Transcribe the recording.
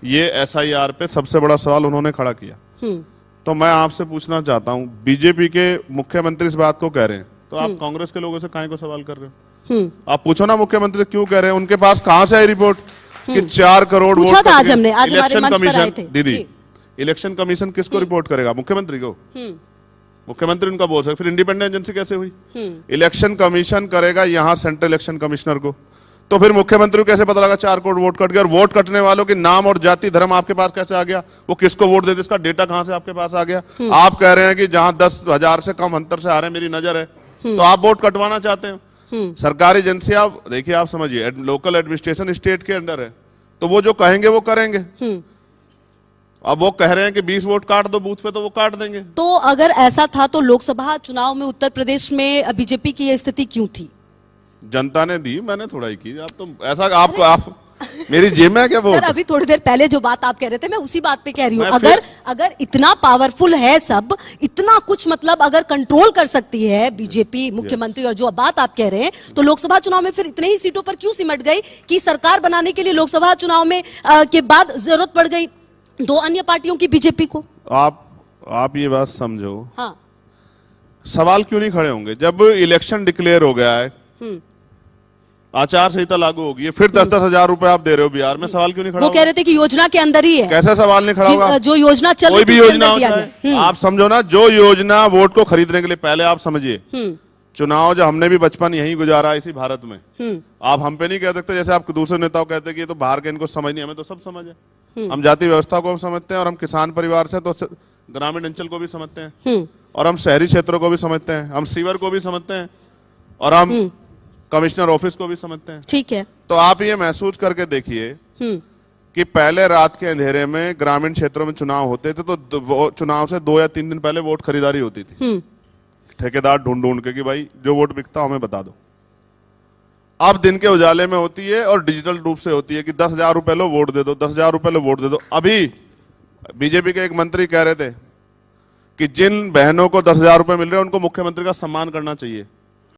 ये एसआईआर पे सबसे बड़ा सवाल उन्होंने खड़ा किया। तो मैं आपसे पूछना चाहता हूं, बीजेपी के मुख्यमंत्री इस बात को कह रहे हैं, तो आप कांग्रेस के लोगों से काहे को सवाल कर रहे हो? आप पूछो ना मुख्यमंत्री क्यों कह रहे हैं, उनके पास कहां से आई रिपोर्ट कि 4 करोड़ वोट पूछा था आज हमने, आज हमारे इलेक्शन मंच पर आए थे। कमीशन, दीदी इलेक्शन कमीशन किसको रिपोर्ट करेगा? मुख्यमंत्री को। मुख्यमंत्री उनका बोल सकते, फिर इंडिपेंडेंट एजेंसी कैसे हुई? इलेक्शन कमीशन करेगा यहाँ सेंट्रल इलेक्शन कमिश्नर को, तो फिर मुख्यमंत्री को कैसे पता लगा 4 करोड़ वोट कट गया? और वोट कटने वालों के नाम और जाति धर्म आपके पास कैसे आ गया? वो किसको वोट देते, इसका डेटा कहां से आपके पास आ गया? आप कह रहे हैं कि जहां 10,000 से कम अंतर से आ रहे हैं, मेरी नजर है, तो आप वोट कटवाना चाहते हैं। सरकारी एजेंसी, आप देखिए, आप समझिए, लोकल एडमिनिस्ट्रेशन स्टेट के अंडर है, तो वो जो कहेंगे वो करेंगे। अब वो कह रहे हैं कि 20 वोट काट दो बूथ पे, तो वो काट देंगे। तो अगर ऐसा था तो लोकसभा चुनाव में उत्तर प्रदेश में बीजेपी की यह स्थिति क्यों थी? जनता ने दी, मैंने थोड़ा ही की। आप तो ऐसा आप मेरी जेब में है क्या वो? सर, अभी थोड़ी देर पहले जो बात आप कह रहे थे, मैं उसी बात पे कह रही हूँ। अगर इतना पावरफुल है सब, इतना कुछ मतलब अगर कंट्रोल कर सकती है बीजेपी मुख्यमंत्री, और जो बात आप कह रहे हैं, तो लोकसभा चुनाव में फिर इतने ही सीटों पर क्यों सिमट गई कि सरकार बनाने के लिए लोकसभा चुनाव में के बाद जरूरत पड़ गई 2 अन्य पार्टियों की बीजेपी को? आप ये बात समझो। हाँ, सवाल क्यों नहीं खड़े होंगे जब इलेक्शन डिक्लेयर हो गया है, आचार संहिता लागू होगी है, फिर 10-10 हजार रुपए आप दे रहे हो बिहार में, सवाल क्यों नहीं खड़ा? वो कह रहे थे कि योजना के अंदर ही है। कैसे सवाल नहीं खड़ा होगा? जो योजना चल कोई रही भी योजना होता है, आप समझो ना, जो योजना वोट को खरीदने के लिए, पहले आप समझिए, चुनाव जो हमने भी बचपन यहीं गुजारा इसी भारत में, आप हम पे नहीं कह सकते जैसे आप दूसरे नेताओं कहते हैं कि ये तो बाहर के, इनको समझ नहीं, हमें तो सब समझ है। हम जाति व्यवस्था को समझते हैं, और हम किसान परिवार से तो ग्रामीण अंचल को भी समझते हैं, और हम शहरी क्षेत्रों को भी समझते हैं, हम सीवर को भी समझते हैं, और हम कमिश्नर ऑफिस को भी समझते हैं। ठीक है। तो आप ये महसूस करके देखिए कि पहले रात के अंधेरे में ग्रामीण क्षेत्रों में चुनाव होते थे, तो चुनाव से 2 या 3 दिन पहले वोट खरीदारी होती थी, ठेकेदार ढूंढ ढूंढ के कि भाई जो वोट बिकता हमें बता दो। अब दिन के उजाले में होती है और डिजिटल रूप से होती है कि 10,000 रुपए लो वोट दे दो, 10,000 रुपए लो वोट दे दो। अभी बीजेपी के एक मंत्री कह रहे थे कि जिन बहनों को 10,000 रुपए मिल रहे हैं उनको मुख्यमंत्री का सम्मान करना चाहिए।